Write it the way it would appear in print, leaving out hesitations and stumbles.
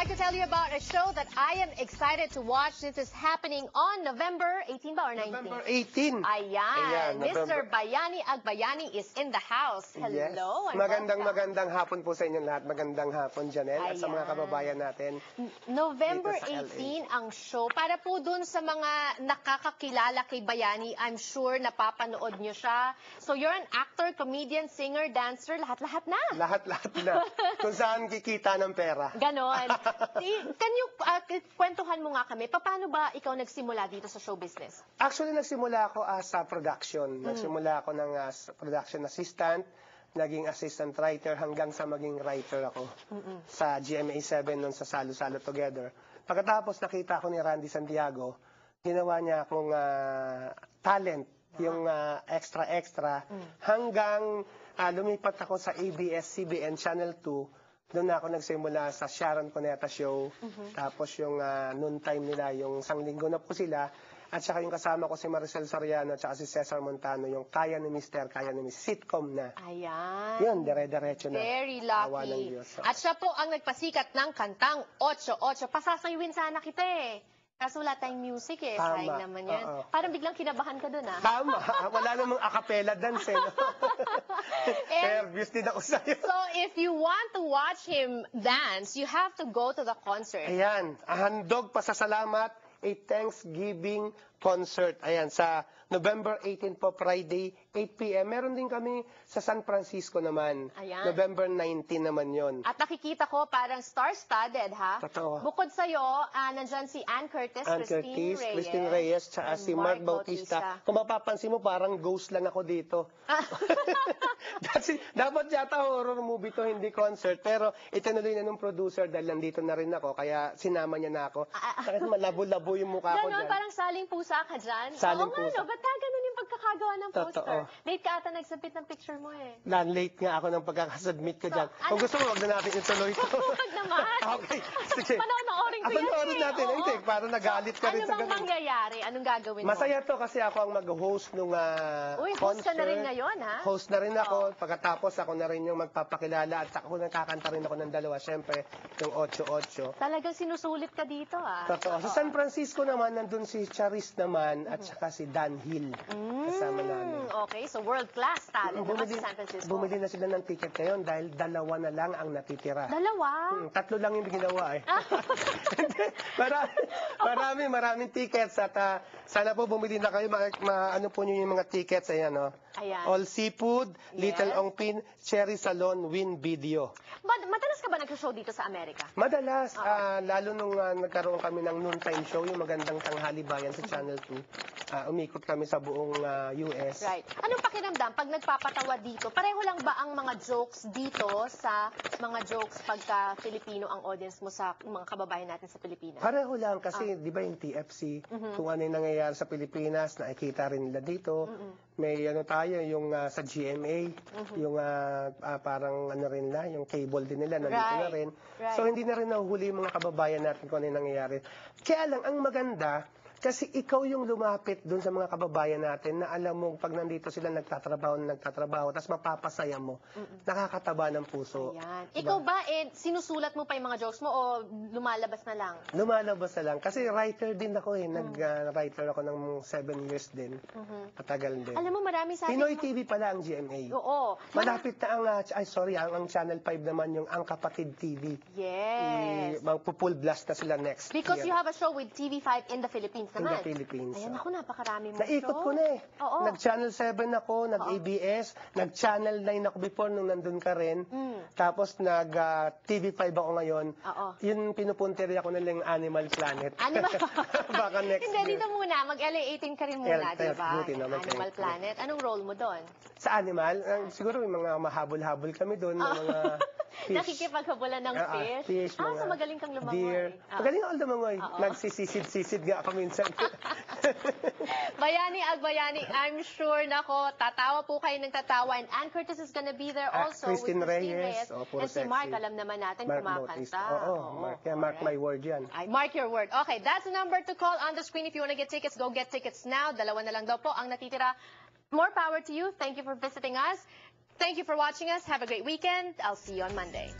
like to tell you about a show that I am excited to watch. This is happening on November 18 ba or 19? November 18. Ayan, Mr. Bayani Agbayani is in the house. Hello. Yes. And Magandang hapon po sa inyo lahat. Magandang hapon, Janelle, at sa mga kababayan natin. November dito sa 18 ang show. Para po dun sa mga nakakakilala kay Bayani, I'm sure napapanood nyo siya. So you're an actor, comedian, singer, dancer, lahat-lahat na. Lahat-lahat na. Kung saan kikita ng pera. Ganon. Can you, kwentuhan mo nga kami, paano ba ikaw nagsimula dito sa show business? Actually, nagsimula ako as a production. Nagsimula ako ng production assistant, naging assistant writer hanggang sa maging writer ako sa GMA7 nun sa Salo-Salo Together. Pagkatapos nakita ko ni Randy Santiago, ginawa niya akong talent, yung extra-extra, hanggang lumipat ako sa ABS-CBN Channel 2. Doon na ako nagsimula sa Sharon Cuneta Show. Tapos yung noon time nila, yung isang linggo na po sila. At saka yung kasama ko si Maricel Soriano at saka si Cesar Montano, yung Kaya ni Mister, Kaya ni Miss sitcom na. Ayan. Yun, dire-diretso na. Very Awa ng lucky. Diyos. At siya po ang nagpasikat ng kantang 8-8. Pasasayuin sana kita eh. Kaso wala tayong music eh. Tama. Sayang naman yan. Parang biglang kinabahan ka dun ah. Tama. Wala namang acapella dance eh. Nervous din ako sa'yo. So if you want to watch him dance, you have to go to the concert. Ayan, handog pasasalamat, a Thanksgiving concert. Ayan, sa November 18 po, Friday, 8 p.m. Meron din kami sa San Francisco naman. Ayan. November 19 naman yon. At nakikita ko parang star-studded, ha? Totoo. Bukod sa'yo, nandyan si Ann Curtis, Christine Reyes, tsaka si Mark Bautista. Kung mapapansin mo, parang ghost lang ako dito. Dapat yata horror movie to, hindi concert. Pero itinuloy na ng producer dahil nandito na rin ako, kaya sinama niya na ako. Bakit malabo-labo yung mukha ko dyan? Parang saling pusa ka dyan. Saling Oo pusa. nga, no? Ba't ka ganun yung pagkakagawa ng poster? Totoo. Late ka ata nagsubmit ng picture mo eh. Late nga ako ng pagkakasubmit ko dyan. Kung gusto mo, wag na natin ituloy ito. Wag naman. Okay, sige. Panoorin ko yan Panoorin natin. Oo. Hindi, para nagalit ka rin sa Ano bang mangyayari? Anong gagawin mo? Masaya to kasi ako ang mag-host nung Uy, concert. host ka na rin ngayon, ha? Host na rin ako. Pagkatapos ako na rin yung magpapakilala at ako nakakanta rin ako ng dalawa. Siyempre, yung 8-8. Talagang sinusulit ka dito, ah. Totoo. Sa San Francisco naman, nandun si Charis naman at saka si Dan Hill. Kasama namin. Okay, so world-class talent naman sa San Francisco. Bumili na sila ng ticket ngayon dahil dalawa na lang ang natitira. Dalawa? 3 lang yung ginawa eh. Maraming tickets at sana po bumili na kayo. Ano po nyo yung mga tickets. Ayan, oh. Ayan. All Seafood, Yes. Little Ong Pin, Cherry Salon, Win Video. Madalas ka ba nag-show dito sa Amerika? Madalas, lalo nung nagkaroon kami ng noontime show, yung magandang tanghali bayan sa Channel 2, umikot kami sa buong US. Right. Anong pakiramdam pag nagpapatawa dito? Pareho lang ba ang mga jokes dito sa mga jokes pagka Filipino ang audience mo sa mga kababayan natin sa Pilipinas? Pareho lang kasi, di ba yung TFC, kung ano yung nangyayari sa Pilipinas, nakikita rin nila dito. May ano tayo, yung sa GMA, yung parang ano rin na, yung cable din nila, nandito na rin. Right. So hindi na rin nahuhuli yung mga kababayan natin kung ano yung nangyayari. Kaya lang, ang maganda, kasi ikaw yung lumapit dun sa mga kababayan natin na alam mo, pag nandito sila nagtatrabaho, tapos mapapasaya mo, nakakataba ng puso. Ayan. Diba? Ikaw ba, sinusulat mo pa yung mga jokes mo o lumalabas na lang? Lumalabas na lang. Kasi writer din ako eh. Nag-writer ako ng 7 years din. Matagal din. Alam mo, marami sa Pinoy TV pala ang GMA. Oo. Malapit na ang, ang Channel 5 naman yung Ang Kapatid TV. Yes. Magpo-full blast na sila next Because year. you have a show with TV5 in the Philippines In naman. the Philippines. Ayan, ako, napakarami mo Naikot show. ko na eh. Oo. Nag-Channel 7 ako, nag-ABS, nag-Channel 9 ako before nung nandun ka rin. Tapos nag-TV5 ako ngayon. Oo. Yun pinupuntirya ko na lang Animal Planet. Animal Baka next Hindi, year. dito muna. Mag-LA 18 ka rin muna, di ba? buti naman, Animal thank you. Planet. Anong role mo doon? Sa Animal, siguro may mga mahabol-habol kami doon, mga fish. Nakikipaghabulan ng fish? Fish, So magaling kang lumangoy. deer. Magaling ako lumangoy. Nagsisisid-sisid nga ako minsan. Bayani Agbayani, I'm sure, nako, tatawa po kayo ng tatawa. And Ann Curtis is gonna be there also Christine with Christine Reyes. Reyes. Puro And si Mark, sexy. alam naman natin, Mark kumakanta. Bautista. Mark. Kaya mark my word yan. Ay, mark your word. Okay, that's the number to call on the screen. If you want to get tickets, go get tickets now. Dalawa na lang daw po ang natitira. More power to you. Thank you for visiting us. Thank you for watching us. Have a great weekend. I'll see you on Monday.